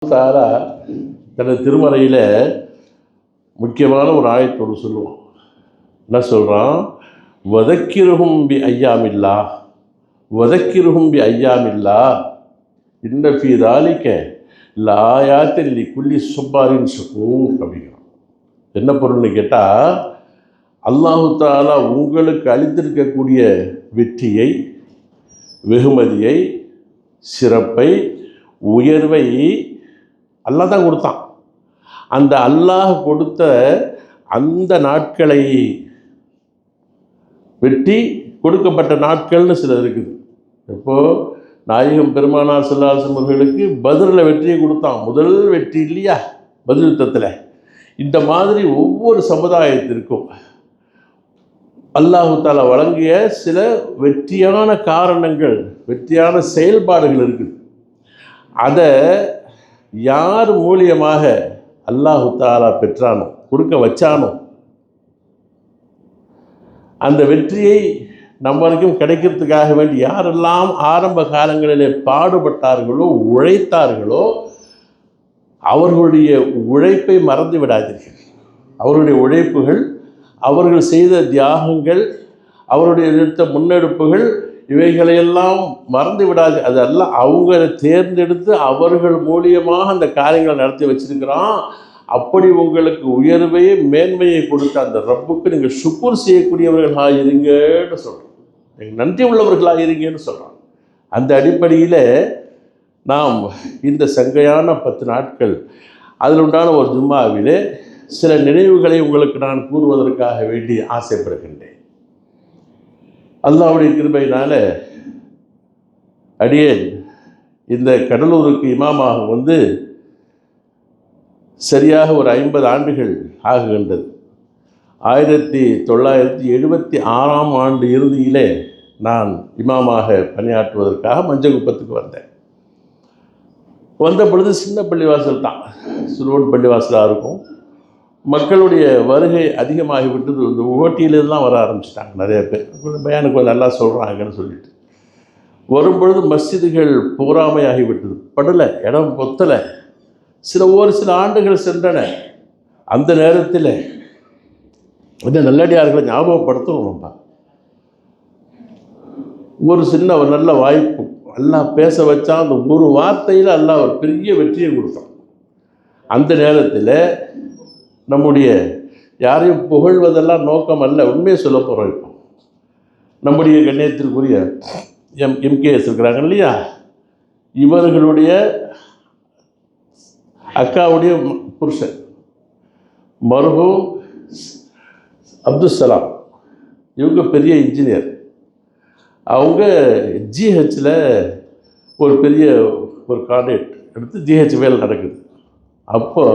தாரா தனது திருமறையில் முக்கியமான ஒரு ஆயத்தோடு சொல்லுவோம். என்ன சொல்கிறான்? வதக்கிருகும் பி ஐயாமில்லா, வதக்கிருகும் பி ஐயாமில்லா இன்ன ஃபீ தாலிக லாயாத்தின் லிக்குல்லி சுப்பாரின் ஷகூர் அப்படிங்கிறான். என்ன பொருள்னு கேட்டால், அல்லாஹு தாலா உங்களுக்கு அளித்திருக்கக்கூடிய வெற்றியை, வெகுமதியை, சிறப்பை, உயர்வை அல்லாஹ் தான் கொடுத்தான். அந்த அல்லாஹ் கொடுத்த அந்த நாட்களை வெற்றி கொடுக்கப்பட்ட நாட்கள்னு சில இருக்குது. இப்போது நாயகம் பெருமானார் ஸல்லல்லாஹு அலைஹி வஸல்லம் அவர்களுக்கு பத்ரில் வெற்றியை கொடுத்தான். முதல் வெற்றி இல்லையா பத்ர் யுத்தத்தில். இந்த மாதிரி ஒவ்வொரு சமுதாயத்திற்கும் அல்லாஹு தாலா வழங்கிய சில வெற்றியான காரணங்கள், வெற்றியான செயல்பாடுகள் இருக்குது. அதை யார் மூலியமாக அல்லாஹு தாலா பெற்றானோ, கொடுக்க வச்சானோ, அந்த வெற்றியை நம்ம வரைக்கும் கிடைக்கிறதுக்காக வேண்டி யாரெல்லாம் ஆரம்ப காலங்களிலே பாடுபட்டார்களோ, உழைத்தார்களோ, அவர்களுடைய உழைப்பை மறந்து விடாதீர்கள். அவர்களுடைய உழைப்புகள், அவர்கள் செய்த தியாகங்கள், அவருடைய எடுத்த முன்னெடுப்புகள், இவைகளையெல்லாம் மறந்து விடாது. அதெல்லாம் அவங்க தேர்ந்தெடுத்து அவர்கள் மூலியமாக அந்த காரியங்களை நடத்தி வச்சிருக்கிறான். அப்படி உங்களுக்கு உயர்வையை, மேன்மையை கொடுத்த அந்த ரப்புக்கு நீங்கள் சுக்கூர் செய்யக்கூடியவர்களாக இருங்கன்னு சொல்கிறோம். நீங்கள் நன்றி உள்ளவர்களாக இருங்கன்னு சொல்கிறோம். அந்த அடிப்படையில் நாம் இந்த சங்கையான 10 நாட்கள் அதில் உண்டான ஒரு ஜும்மாவிலே சில நினைவுகளை உங்களுக்கு நான் கூறுவதற்காக வேண்டி ஆசைப்படுகின்றேன். அல்லாஹ்வுடைய கிருபையினால் அடியேன் இந்த கடலூருக்கு இமாமாக வந்து சரியாக ஒரு 50 ஆண்டுகள் ஆகுகின்றது. 1976ஆம் ஆண்டு இறுதியிலே நான் இமாமாக பணியாற்றுவதற்காக மஞ்சக்குப்பத்துக்கு வந்தேன். வந்த பொழுது சின்ன பள்ளிவாசல் தான், சிறுவன் பள்ளிவாசலாக இருக்கும். மக்களுடைய வருகை அதிகமாகிவிட்டது. இந்த ஓட்டியிலேருந்துலாம் வர ஆரம்பிச்சிட்டாங்க நிறைய பேர். பயானுக்கு கொஞ்சம் நல்லா சொல்கிறாங்கன்னு சொல்லிட்டு வரும்பொழுது மஸ்ஜிதுகள் போராமையாகிவிட்டது. படலை, இடம் பொத்தலை. ஒரு சில ஆண்டுகள் சென்றன. அந்த நேரத்தில் இந்த நல்லடியார்களை ஞாபகப்படுத்தணும். நம்ம ஒரு நல்ல வாய்ப்பு அல்லாஹ் பேச வச்சா. அந்த ஒரு வார்த்தையில் அல்லாஹ் ஒரு பெரிய வெற்றியை கொடுத்தான். அந்த நேரத்தில் நம்முடைய யாரையும் புகழ்வதெல்லாம் நோக்கம் அல்ல, உண்மையை சொல்ல போகிறோம். இப்போ நம்முடைய கண்ணியத்திற்குரிய எம்கேஎஸ் இருக்கிறாங்க இல்லையா, இவர்களுடைய அக்காவுடைய புருஷன் மர்ஹூம் அப்துல் சலாம், இவங்க பெரிய இன்ஜினியர். அவங்க ஜிஹெச்சில் ஒரு பெரிய ஒரு கான்ட்ராக்ட் எடுத்து ஜிஹெச் வேலை நடக்குது. அப்போ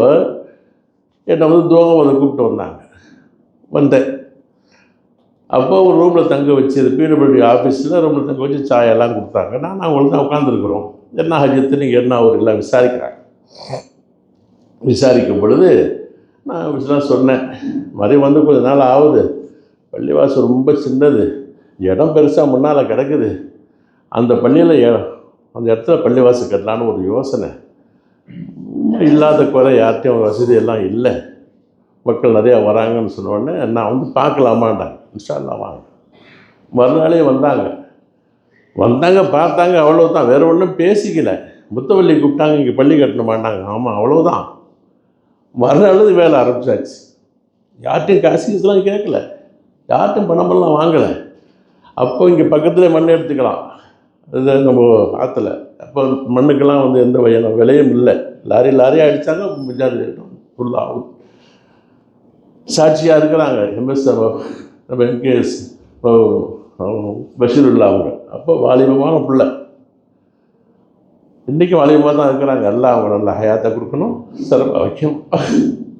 என்னை வந்து துவங்க கூப்பிட்டு வந்தாங்க. வந்தேன். அப்போ ஒரு ரூமில் தங்க வச்சு, பிடபிள்யூடி ஆஃபீஸில் ரூமில் தங்க வச்சு சாயெல்லாம் கொடுத்தாங்க. நான் அவங்களுக்கு தான் உட்காந்துருக்குறோம். என்ன ஹஜத்து, நீங்கள் என்ன ஒரு எல்லாம் விசாரிக்கிறாங்க. விசாரிக்கும் பொழுது நான் விஷயம் சொன்னேன், மாதிரி வந்து கொஞ்ச நாள் ஆகுது, பள்ளிவாசல் ரொம்ப சின்னது, இடம் பெருசாக முன்னால் கிடக்குது, அந்த பள்ளியில் அந்த இடத்துல பள்ளிவாசல் கட்டலான்னு ஒரு யோசனை. இல்லாத குறை, யார்கிட்டையும் வசதியெல்லாம் இல்லை, மக்கள் நிறையா வராங்கன்னு சொன்னோடனே நான் வந்து பார்க்கலாமாண்டாங்க. இன்ஷா அல்லாஹ் வாங்க. மறுநாளே வந்தாங்க பார்த்தாங்க. அவ்வளோதான், வேறு ஒன்றும் பேசிக்கல. முத்தவள்ளி கூப்பிட்டாங்க, இங்கே பள்ளி கட்டணுமாண்டாங்க. ஆமாம், அவ்வளோதான். மறுநாள் வேலை ஆரம்பிச்சாச்சு. யார்கிட்டையும் காசுலாம் கேட்கல, யார்கிட்டையும் பணமெல்லாம் வாங்கலை. அப்போ இங்கே பக்கத்தில் மண் எடுத்துக்கலாம், இது நம்ம ஆற்றுல. அப்போ மண்ணுக்கெல்லாம் வந்து எந்த விலையும் இல்லை. லாரியாக அடித்தாங்க, ஃபுல்லாக சாட்சியாக இருக்கிறாங்க. எம்எஸ் நம்ம எம்கேஎஸ் பஷீருல்லா அவங்க. அப்போ வாலிபமான பிள்ளை, இன்றைக்கி வாலிபமாக தான் இருக்கிறாங்க. எல்லாம் அவங்க நல்லா ஹயாத்தை கொடுக்கணும், சிறப்பாக வைக்கணும்,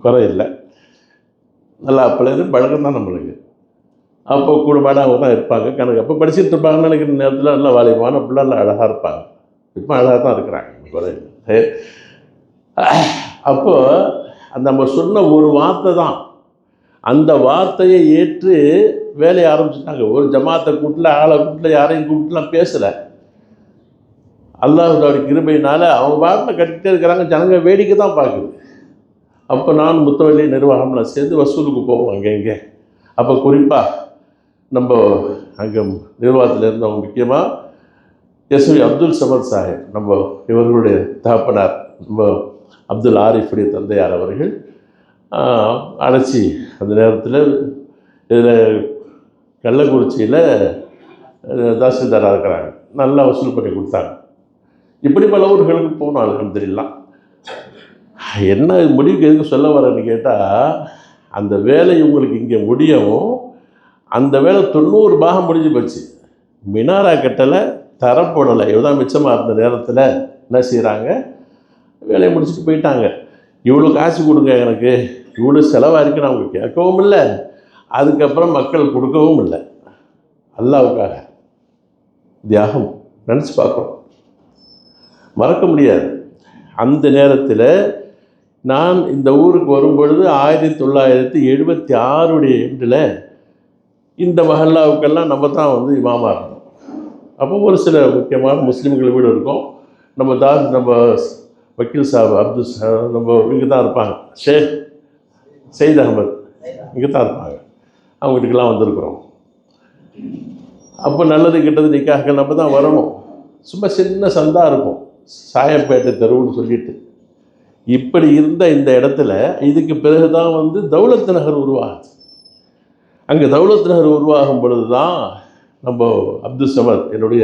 குறை இல்லை. நல்லா அப்போலேருந்து பழக்கம் தான் நம்மளுக்கு. அப்போ கூடமாட அவங்க தான் இருப்பாங்க. கணக்கு அப்போ படிச்சுட்டு இருப்பாங்கன்னு நினைக்கிற நேரத்தில் நல்லா வாலிபமான பிள்ளை நல்லா அழகாக இருப்பாங்க. இப்போ அழகாக தான் இருக்கிறாங்க, குறை இல்லை. அப்போது அந்த நம்ம சொன்ன ஒரு வார்த்தை தான், அந்த வார்த்தையை ஏற்று வேலையை ஆரம்பிச்சுட்டாங்க. ஒரு ஜமாத்தை கூட்டில், ஆளை கூட்டில், யாரையும் கூப்பிட்டுலாம் பேசலை. அல்லாஹ்வுடைய கிருபையினால அவங்க பாட்டில் கட்டிகிட்டே இருக்கிறாங்க, ஜனங்க வேடிக்கை தான் பார்க்குது. அப்போ நான் முத்தவல்லி நிர்வாகம்லாம் சேர்ந்து வசூலுக்கு போவோம் அங்கே இங்கே. அப்போ குறிப்பாக நம்ம அங்கே நிர்வாகத்தில் இருந்தவங்க முக்கியமாக எஸ்வி அப்துல் சமத் சாஹிப், நம்ம இவர்களுடைய தகப்பனார், நம்ம அப்துல் ஆரிஃபுடைய தந்தையார் அவர்கள் அழைச்சி அந்த நேரத்தில் இதில் கள்ளக்குறிச்சியில் தாசில்தாராக இருக்கிறாங்க, நல்லா வசூல் பண்ணி கொடுத்தாங்க. இப்படி பல ஊர்களுக்கு போனோம் அல்ஹம்துலில்லாஹ். என்ன முடிவுக்கு எதுக்கு சொல்ல வரேன்னு கேட்டால், அந்த வேலை உங்களுக்கு இங்கே முடியவும் அந்த வேலை 90 பாகம் முடிஞ்சு போச்சு. மினாரா கட்டலை, தரப்போடலை, இதுதான் மிச்சமாக இருந்த நேரத்தில் என்ன செய்கிறாங்க, வேலையை முடிச்சுட்டு போயிட்டாங்க. இவ்வளோ காசு கொடுங்க எனக்கு, இவ்வளோ செலவாக இருக்குன்னு அவங்க கேட்கவும் இல்லை, அதுக்கப்புறம் மக்கள் கொடுக்கவும் இல்லை. அல்லாஹ்வுக்காக தியாகம் நினச்சி பார்க்குறோம், மறக்க முடியாது. அந்த நேரத்தில் நான் இந்த ஊருக்கு வரும்பொழுது 1976 எண்டில் இந்த மஹல்லாவுக்கெல்லாம் நம்ம தான் வந்து இமாமாக இருந்தோம். அப்போ ஒரு சில முக்கியமான முஸ்லீம்கள் வீடு இருக்கும். நம்ம வக்கீல் சாப் அப்துல் நம்ம இங்கே தான் இருப்பாங்க, ஷேக் சயீத் அகமது இங்கே தான் இருப்பாங்க, அவங்க வீட்டுக்கெல்லாம் வந்திருக்கிறோம். அப்போ நல்லது கெட்டது நிக்காக நம்ம தான் வரணும். சும்மா சின்ன சந்தா இருக்கும், சாயப்பேட்டை தெருவுன்னு சொல்லிட்டு. இப்படி இருந்த இந்த இடத்துல இதுக்கு பிறகு தான் வந்து தௌலத் நகர் உருவாகுது. அங்கே தௌலத் நகர் உருவாகும் பொழுது தான் நம்ம அப்துல் சமத் என்னுடைய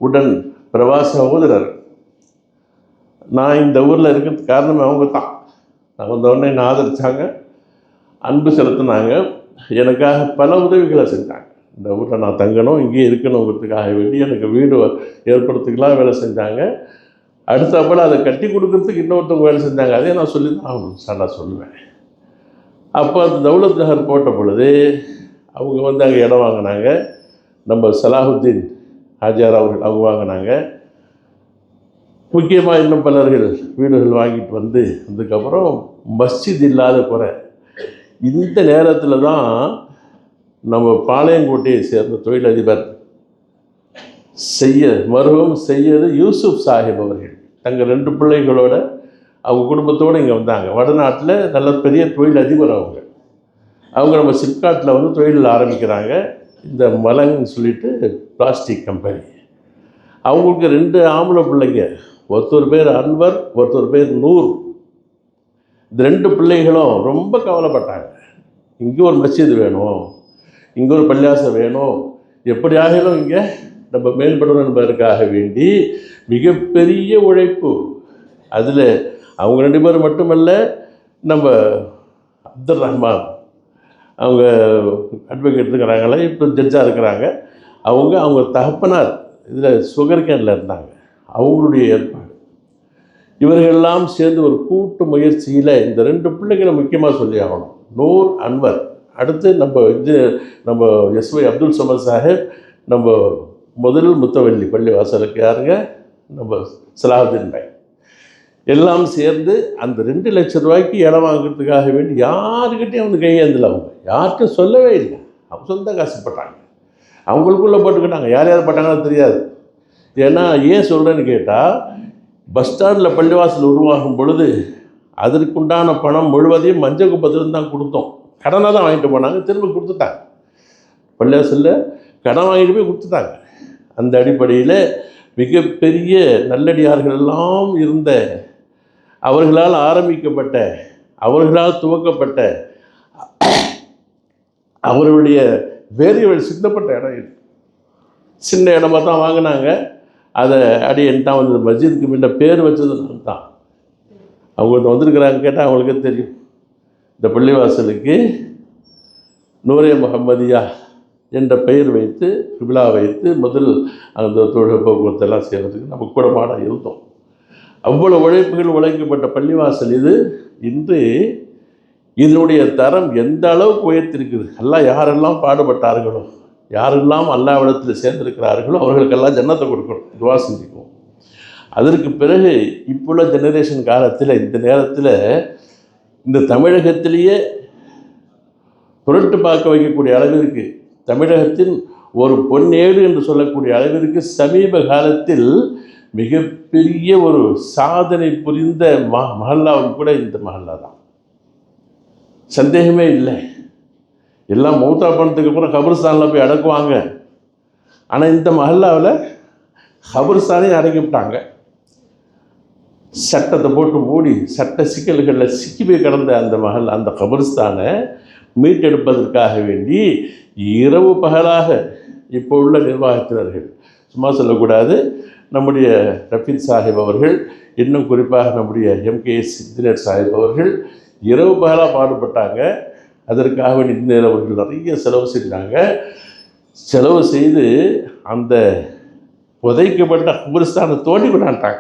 உடன் பிரவாச சகோதரர், நான் இந்த ஊரில் இருக்கிறதுக்கு காரணம் அவங்க தான். நான் வந்தவுடனே என்னை ஆதரித்தாங்க, அன்பு செலுத்தினாங்க, எனக்காக பல உதவிகளை செஞ்சாங்க. இந்த ஊரில் நான் தங்கணும், இங்கேயே இருக்கணுங்கிறதுக்காக வேண்டி எனக்கு வீடு ஏற்படுத்திக்கலாம் வேலை செஞ்சாங்க. அடுத்தப்பல அதை கட்டி கொடுக்கறதுக்கு இன்னொருத்தவங்க வேலை செஞ்சாங்க. அதே நான் சொல்லி தான் ஆகணும் சார், நான் சொல்லுவேன். அப்போ அந்த தௌலத் நகர் போட்ட பொழுது அவங்க வந்து அங்கே இடம் வாங்கினாங்க. நம்ம சலாஹுத்தீன் ஹாஜியார் அவங்க வாங்கினாங்க. முக்கியமாக இன்னும் பலர்கள் வீடுகள் வாங்கிட்டு வந்து அதுக்கப்புறம் மஸ்ஜித் இல்லாத குறை. இந்த நேரத்தில் தான் நம்ம பாளையங்கோட்டையை சேர்ந்த தொழிலதிபர் மருகம் செய்யது யூசுப் சாஹிப் அவர்கள் தங்கள் 2 பிள்ளைகளோட அவங்க குடும்பத்தோடு இங்கே வந்தாங்க. வடநாட்டில் நல்ல பெரிய தொழில் அதிபர் அவங்க நம்ம சிப்காட்டில் வந்து தொழில் ஆரம்பிக்கிறாங்க. இந்த மலங்கன்னு சொல்லிட்டு பிளாஸ்டிக் கம்பெனி. அவங்களுக்கு 2 ஆம்பளை பிள்ளைங்க, ஒருத்தர் பேர் அன்வர், ஒருத்தர் பேர் நூர். இந்த 2 பிள்ளைகளும் ரொம்ப கவலைப்பட்டாங்க, இங்கே ஒரு மஸ்ஜித் வேணும், இங்கே ஒரு பள்ளியாசம் வேணும், எப்படியாகிலும் இங்கே நம்ம மேம்படணும் என்பதற்காக வேண்டி மிகப்பெரிய உழைப்பு. அதில் அவங்க 2 பேர் மட்டுமல்ல, நம்ம அப்துல் ரஹ்மான் அவங்க அட்வொகேட் இருக்கிறாங்களே, இப்போ ஜட்ஜாக இருக்கிறாங்க, அவங்க தகப்பனார் இதில் சுகர் கேனில் இருந்தாங்க, அவங்களுடைய ஏற்பாடு. இவர்களெல்லாம் சேர்ந்து ஒரு கூட்டு முயற்சியில் இந்த 2 பிள்ளைகளை முக்கியமாக சொல்லி ஆகணும், நூர், அன்வர். அடுத்து நம்ம எஸ்வி அப்துல் சமத் சாஹிப், நம்ம முதல் முத்தவல்லி பள்ளி வாசலுக்கு யாருங்க, நம்ம சலாஹுத்தீன் பாய், எல்லாம் சேர்ந்து அந்த 2 லட்சம் ரூபாய்க்கு இடம் வாங்குறதுக்காக வேண்டி யாருக்கிட்டையும் வந்து கையேந்தல. அவங்க யார்கிட்டும் சொல்லவே இல்லை, அவங்க சொந்த காசுப்பட்டாங்க, அவங்களுக்குள்ளே போட்டுக்கிட்டாங்க. யார் யார் பட்டாங்கன்னு தெரியாது. ஏன்னா ஏன் சொல்கிறேன்னு கேட்டால், பஸ் ஸ்டாண்டில் பள்ளிவாசல் உருவாகும் பொழுது அதற்குண்டான பணம் முழுவதையும் மஞ்சள் குப்பத்திலிருந்து தான் கொடுத்தோம். கடனாக தான் வாங்கிட்டு போனாங்க, திரும்ப கொடுத்துட்டாங்க. பள்ளிவாசலில் கடன் வாங்கிட்டு போய் கொடுத்துட்டாங்க. அந்த அடிப்படையில் மிகப்பெரிய நல்லடியார்கள் எல்லாம் இருந்த, அவர்களால் ஆரம்பிக்கப்பட்ட, அவர்களால் துவக்கப்பட்ட, அவர்களுடைய வேரியவள் சிந்தப்பட்ட இடம் இது. சின்ன இடமா தான் வாங்கினாங்க. அதை அடியன்ட்டான் வந்து மஸ்ஜிதுக்கு முன்ன பேர் வச்சது நான் தான். அவங்க வந்திருக்கிறாங்க கேட்டால் அவங்களுக்கே தெரியும். இந்த பள்ளிவாசலுக்கு நூரே முஹம்மதியா என்ற பெயர் வைத்து விழா வைத்து முதல் அந்த தொழில் போக்குவரத்தெல்லாம் செய்கிறதுக்கு நம்ம கூட மாடாக இருந்தோம். அவ்வளோ உழைப்புகள் உழைக்கப்பட்ட பள்ளிவாசல் இது. இன்று இதனுடைய தரம் எந்த அளவுக்கு உயர்த்திருக்குது. எல்லாம் யாரெல்லாம் பாடுபட்டார்களோ, யாரெல்லாம் அல்லாஹ்விடத்தில் சேர்ந்திருக்கிறார்களோ அவர்களுக்கெல்லாம் ஜன்னத்தை கொடுக்கணும், துவா செஞ்சுக்குவோம். அதற்கு பிறகு இப்போள்ள ஜெனரேஷன் காலத்தில் இந்த நேரத்தில் இந்த தமிழகத்திலேயே புரட்டு பார்க்க வைக்கக்கூடிய அளவிற்கு, தமிழகத்தின் ஒரு பொன்னேடு என்று சொல்லக்கூடிய அளவிற்கு சமீப காலத்தில் மிகப்பெரிய ஒரு சாதனை புரிந்த மஹல்லாவும் கூட இந்த மஹல்லா தான், சந்தேகமே இல்லை. எல்லாம் மௌத்தா பண்ணதுக்கு அப்புறம் கபர்ஸ்தானில் போய் அடக்குவாங்க. ஆனால் இந்த மஹல்லாவில் கபர்ஸ்தானே அடக்கிவிட்டாங்க. சட்டத்தை போட்டு மூடி சட்ட சிக்கல்களில் சிக்கி போய் கிடந்த அந்த கபர்ஸ்தானை மீட்டெடுப்பதற்காக வேண்டி இரவு பகலாக இப்போ உள்ள நிர்வாகத்தினர்கள், சும்மா சொல்லக்கூடாது, நம்முடைய ரஃபீத் சாஹிப் அவர்கள், இன்னும் குறிப்பாக நம்முடைய MKS இன்ஜினியர் சாஹிப் அவர்கள் இரவு பகலாக பாடுபட்டாங்க. அதற்காக வேண்டி இன்ஜினியர் அவர்கள் நிறைய செலவு செஞ்சாங்க. செலவு செய்து அந்த புதைக்கப்பட்ட கபர்ஸ்தானை தோண்டி கொண்டாண்டாங்க.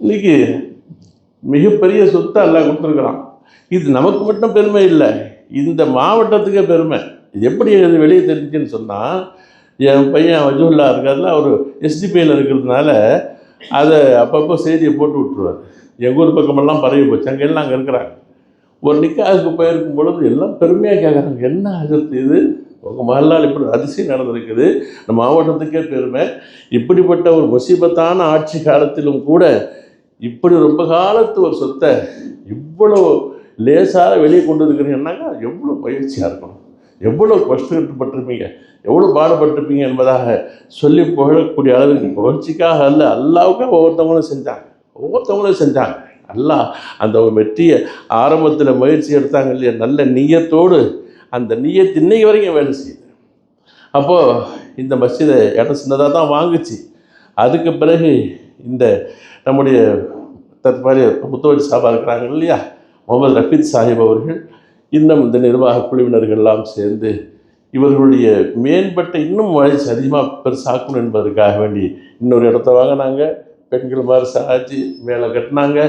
இன்றைக்கி மிகப்பெரிய சொத்தை எல்லாம் கொடுத்துருக்குறான். இது நமக்கு மட்டும் பெருமை இல்லை, இந்த மாவட்டத்துக்கே பெருமை. இது எப்படி இது வெளியே தெரிஞ்சுன்னு சொன்னால், என் பையன் வஜூல்லா இருக்காதுல, அவர் SDPயில் இருக்கிறதுனால அதை அப்பப்போ செய்தியை போட்டு விட்டுருவார். எங்கள் ஊர் பக்கமெல்லாம் பரவி போச்சு, அங்கெல்லாம் அங்கே இருக்கிறாங்க. ஒரு நிக்காவுக்கு போயிருக்கும் பொழுது எல்லாம் பெருமையாக கேட்குறாங்க, என்ன ஆகிறது இது, உங்கள் மஹல்லால் இப்படி அதிசயம் நடந்திருக்குது, நம்ம மாவட்டத்துக்கே பெருமை. இப்படிப்பட்ட ஒரு முசீபத்தான ஆட்சி காலத்திலும் கூட இப்படி ரொம்ப காலத்து ஒரு சொத்தை இவ்வளோ லேசாக வெளியே கொண்டு இருக்கிறீங்கன்னாக்கா எவ்வளோ பயிற்சியாக இருக்கணும், எவ்வளோ கஷ்டப்பட்டிருப்பீங்க, எவ்வளோ பாடுபட்டிருப்பீங்க என்பதாக சொல்லி புகழக்கூடிய அளவுக்கு புகழ்ச்சிக்காக அல்ல, அல்லாவுக்காக ஒவ்வொருத்தவங்களும் செஞ்சாங்க. அல்லாஹ் அந்த ஒரு வெற்றியை ஆரம்பத்தில் முயற்சி எடுத்தாங்க இல்லையா, நல்ல நியத்தோடு அந்த நியத்து இன்னைக்கு வரைக்கும் வேலை செய்யுது. அப்போது இந்த மஸ்ஜிதை இடம் சின்னதாக தான் வாங்குச்சு. அதுக்கு பிறகு இந்த நம்முடைய தற்பாரி முத்தவடி சாபா இருக்கிறாங்க இல்லையா, முகமது ரஃபீத் சாஹிப் அவர்கள், இன்னும் இந்த நிர்வாக குழுவினர்கள்லாம் சேர்ந்து இவர்களுடைய மேம்பட்ட இன்னும் வயசு அதிகமாக பெருசாக்கணும் என்பதற்காக வேண்டி இன்னொரு இடத்த வாங்கினாங்க. பெண்கள் மாதிரி சாட்சி மேலே கட்டினாங்க.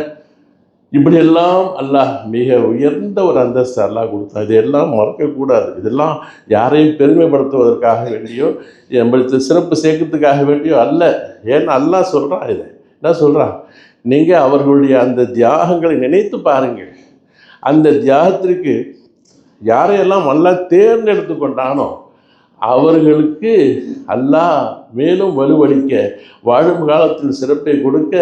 இப்படியெல்லாம் அல்லாஹ் மிக உயர்ந்த ஒரு அந்தஸ்து அல்லாஹ் கொடுத்தா. இதெல்லாம் மறக்கக்கூடாது. இதெல்லாம் யாரையும் பெருமைப்படுத்துவதற்காக வேண்டியோ நம்மளுக்கு சிறப்பு சேர்க்கறதுக்காக வேண்டியோ அல்ல. ஏன்னா அல்லாஹ் சொல்கிறான், இதை என்ன சொல்கிறான், நீங்கள் அவர்களுடைய அந்த தியாகங்களை நினைத்து பாருங்கள். அந்த தியாகத்திற்கு யாரையெல்லாம் அல்லாஹ் தேர்ந்தெடுத்து கொண்டானோ அவர்களுக்கு அல்லாஹ் மேலும் வலுவளிக்க, வாழும் காலத்தில் சிறப்பை கொடுக்க,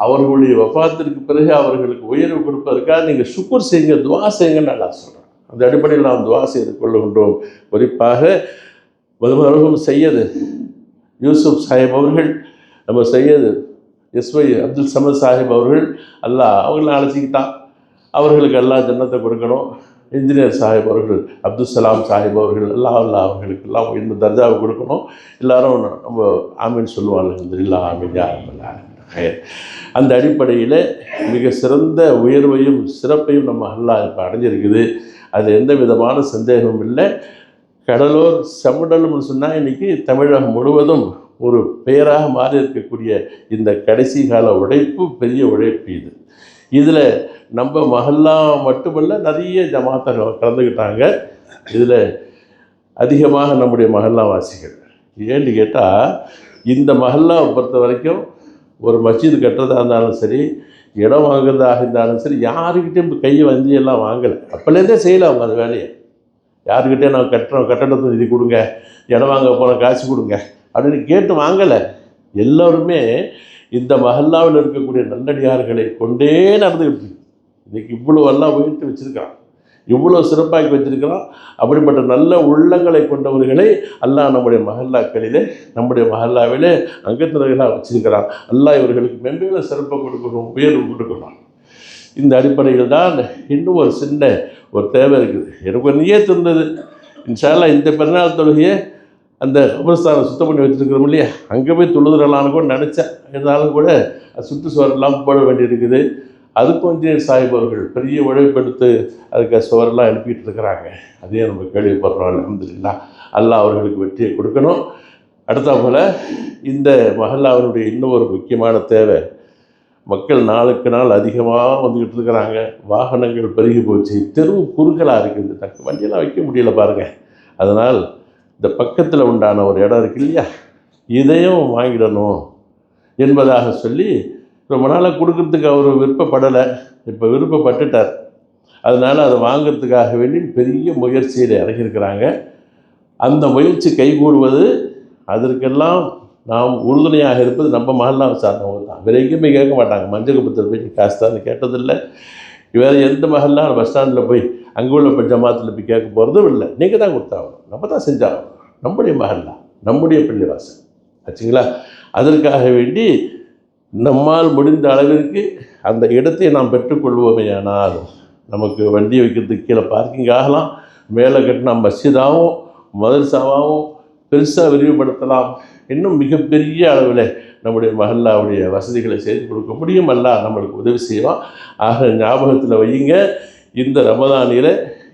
அவர்களுடைய வஃபாத்திற்கு பிறகு அவர்களுக்கு உயர்வு கொடுப்பதற்காக நீங்கள் சுக்குர் செய்யுங்க, துவா செய்யுங்கன்னு அல்லாஹ் சொல்கிறான். அந்த அடிப்படையில் நாம் துவா செய்து கொள்ளுகின்றோம். குறிப்பாக முதல்வரும் சையது யூசுப் சாஹிப் அவர்கள், நம்ம சையது SY அப்துல் சமத் சாஹிப் அவர்கள், அல்லாஹ் அவங்கள அழைச்சிக்கிட்டான். அவர்களுக்கு அல்லாஹ் ஜன்னத்தை கொடுக்கணும். இன்ஜினியர் சாஹிப் அவர்கள், அப்துல் சலாம் சாஹிப் அவர்கள், அல்லாஹ் அவர்களுக்கெல்லாம் இந்த தர்ஜாவை கொடுக்கணும். எல்லாரும் நம்ம ஆமீன் சொல்லுவாங்க. இல்லா ஆமீன் யார். அந்த அடிப்படையில் மிக சிறந்த உயர்வையும் சிறப்பையும் நம்ம அல்லாஹ் இப்போ அடைஞ்சிருக்குது. அது எந்த விதமான சந்தேகமும் இல்லை. கடலூர் செம்மடல்னு சொன்னால் இன்றைக்கி தமிழகம் முழுவதும் ஒரு பெயராக மாறி இருக்கக்கூடிய இந்த கடைசி கால உழைப்பு பெரிய உழைப்பு இது. இதில் நம்ம மஹல்லா மட்டுமல்ல, நிறைய ஜமாத்தர்கள் கலந்துக்கிட்டாங்க. இதில் அதிகமாக நம்முடைய மஹல்லாவாசிகள். ஏன்னு கேட்டால், இந்த மஹல்லாவை பொறுத்த வரைக்கும் ஒரு மஸ்ஜித் கட்டுறதா இருந்தாலும் சரி, இடம் வாங்குறதாக இருந்தாலும் சரி, யாருக்கிட்டையும் கையை வந்தியெல்லாம் வாங்கலை. அப்போலேருந்தே செய்யலை அவங்க அந்த வேலையை. யாருக்கிட்டே நான் கட்டுறோம், கட்டணத்தை நிதி கொடுங்க, இடம் வாங்க போன காசு கொடுங்க அப்படின்னு கேட்டு வாங்கலை. எல்லோருமே இந்த மஹல்லாவில் இருக்கக்கூடிய நல்லடியார்களை கொண்டே நடந்துக்கிட்டு இன்றைக்கி இவ்வளோ எல்லாம் உயர்த்தி வச்சுருக்கான், இவ்வளோ சிறப்பாக்கி வச்சுருக்கிறான். அப்படிப்பட்ட நல்ல உள்ளங்களை கொண்டவர்களை அல்லாஹ் நம்முடைய மஹல்லாக்களிலே, நம்முடைய மஹல்லாவிலே அங்கத்தினர்களாக வச்சுருக்கிறான். அல்லாஹ் இவர்களுக்கு மென்மேல சிறப்பை கொடுக்கணும், உயர்வு கொடுக்கணும். இந்த அடிப்படையில் தான் இன்னும் ஒரு சின்ன ஒரு தேவை இருக்குது. எனக்கு ஒரு நியத்து இருந்தது, இன்ஷா அல்லாஹ் இந்த பிறநாள் தொழுகையை அந்த கபர்ஸ்தானை சுத்தம் பண்ணி வச்சுருக்கிறோம் இல்லையா, அங்கே போய் தொழுதுறலான்னு கூட நினச்சேன். இருந்தாலும் கூட சுற்றுச்சுவரெல்லாம் போட வேண்டியிருக்குது. அதுக்கும் இன்ஜினியர் சாஹிப் அவர்கள் பெரிய உழைப்பெடுத்து அதுக்கு சுவரெல்லாம் எழுப்பிட்டு இருக்கிறாங்க. அதையும் நம்ம கேள்விப்படுறோம். அல்ஹம்துலில்லாஹ். அல்லாஹ் அவர்களுக்கு வெற்றியை கொடுக்கணும். அடுத்த போல் இந்த மஹல்லாவினுடைய இன்னும் ஒரு முக்கியமான தேவை, மக்கள் நாளுக்கு நாள் அதிகமாக வந்துக்கிட்டு இருக்கிறாங்க. வாகனங்கள் பெருகி போச்சு, தெருவு குறுகலாக இருக்குது, வண்டியெல்லாம் வைக்க முடியல பாருங்கள். அதனால் இந்த பக்கத்தில் உண்டான ஒரு இடம் இருக்கு இல்லையா, இதையும் வாங்கிடணும் என்பதாக சொல்லி ரொம்ப நாளாக கொடுக்கறதுக்கு அவர் விருப்பப்படலை. இப்போ விருப்பப்பட்டுட்டார். அதனால் அதை வாங்கிறதுக்காக வேண்டி பெரிய முயற்சியில் இறங்கியிருக்கிறாங்க. அந்த முயற்சி கைகூடுவது, அதற்கெல்லாம் நாம் உறுதுணையாக இருப்பது நம்ம மஹல்லாவை சார்ந்தவங்க தான். வேறு எங்கேயுமே கேட்க மாட்டாங்க. மஞ்சள் குப்பத்தில் போய் காசு தான் கேட்டதில்லை. வேறு எந்த மஹல்லா பஸ் ஸ்டாண்டில் போய் அங்கே உள்ள ஜமாத்தில் போய் கேட்க போகிறதும் இல்லை. நீங்கள் தான் கொடுத்தாகணும், நம்ம தான் செஞ்சாகணும். நம்முடைய மஹல்லா, நம்முடைய பள்ளிவாசல் ஆச்சுங்களா. அதற்காக வேண்டி நம்மால் முடிந்த அளவிற்கு அந்த இடத்தை நாம் பெற்றுக்கொள்வோமே. ஆனால் நமக்கு வண்டி வைக்கிறதுக்கு கீழே பார்க்கிங் ஆகலாம், மேலே கட்டினா மஸ்ஜிதாகவும் மதரசாவாகவும் பெருசாக விரிவுபடுத்தலாம். இன்னும் மிகப்பெரிய அளவில் நம்முடைய மஹல்லாவுடைய வசதிகளை செய்து கொடுக்க முடியும். அல்லாஹ் நம்மளுக்கு உதவி செய்வான். ஆக ஞாபகத்தில் வையுங்க, இந்த ரமதானில்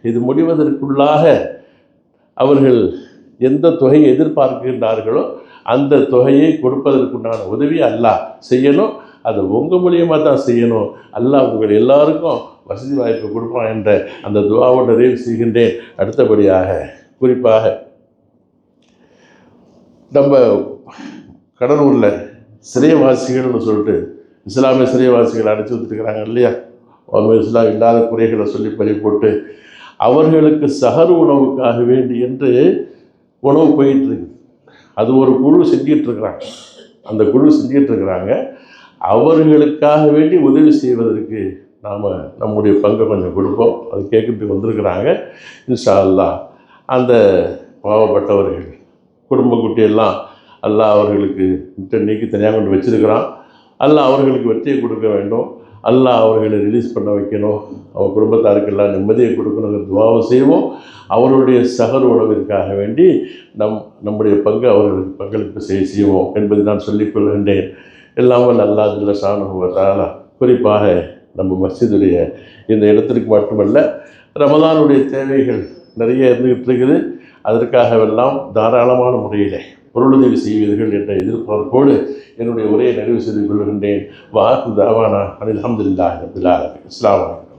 இது முடிவதற்குள்ளாக அவர்கள் எந்த தொகையை எதிர்பார்க்கின்றார்களோ அந்த தொகையை கொடுப்பதற்குண்டான உதவி அல்லாஹ் செய்யணும். அது உங்கள் மூலியமாக தான் செய்யணும். அல்லாஹ் உங்கள் எல்லாருக்கும் வசதி வாய்ப்பு கொடுப்பான் என்ற அந்த துஆவோடு நிறைவு செய்கின்றேன். அடுத்தபடியாக குறிப்பாக நம்ம கடலூரில் சிறைவாசிகள்னு சொல்லிட்டு இஸ்லாமிய சிறைவாசிகள் அடைச்சி வந்துட்டுருக்கிறாங்க இல்லையா. அவங்க இஸ்லாம் இல்லாத குறைகளை சொல்லி பறி போட்டு அவர்களுக்கு சஹர் உணவுக்காக வேண்டி என்று உணவு போயிட்டுருக்கு. அது ஒரு குழு செஞ்சிகிட்ருக்குறாங்க. அந்த குழு செஞ்சிகிட்ருக்குறாங்க. அவர்களுக்காக வேண்டி உதவி செய்வதற்கு நாம் நம்முடைய பங்கை கொஞ்சம் கொடுப்போம். அது கேட்குறதுக்கு வந்திருக்கிறாங்க. இன்ஷா அல்லாஹ் அந்த பாவப்பட்டவர்கள் குடும்ப குட்டியெல்லாம் அல்லாஹ் அவர்களுக்கு நீக்கி தனியாக கொண்டு வச்சிருக்கிறான். அல்லாஹ் அவர்களுக்கு வெற்றியை கொடுக்க வேண்டும். அல்லாஹ் அவர்களை ரிலீஸ் பண்ண வைக்கணும். அவர் குடும்பத்தாருக்கெல்லாம் நிம்மதியை கொடுக்கணுங்கிற துவாவை செய்வோம். அவருடைய சகர் உணவிற்காக வேண்டி நம்முடைய பங்கு அவர்களுக்கு பங்களிப்பு செய்வோம் என்பதை நான் சொல்லிக்கொள்கின்றேன். எல்லாமல் அல்லாஹ் ஜல்ல ஷானஹு வ தஆலா குறிப்பாக நம்ம மஸ்ஜிதுடைய இந்த இடத்திற்கு மட்டுமல்ல, ரமதானுடைய தேவைகள் நிறைய இருந்துகிட்டு இருக்குது. அதற்காகவெல்லாம் தாராளமான முறையில் பொருளுதவி செய்வீர்கள் என்ற எதிர்பார்ப்போடு என்னுடைய உரையை நிறைவு செய்து கொள்கின்றேன். வாஹு தாவானா அல்ஹம்துலில்லாஹி ரப்பில் ஆலமீன். அஸ்ஸலாமு அலைக்கும்.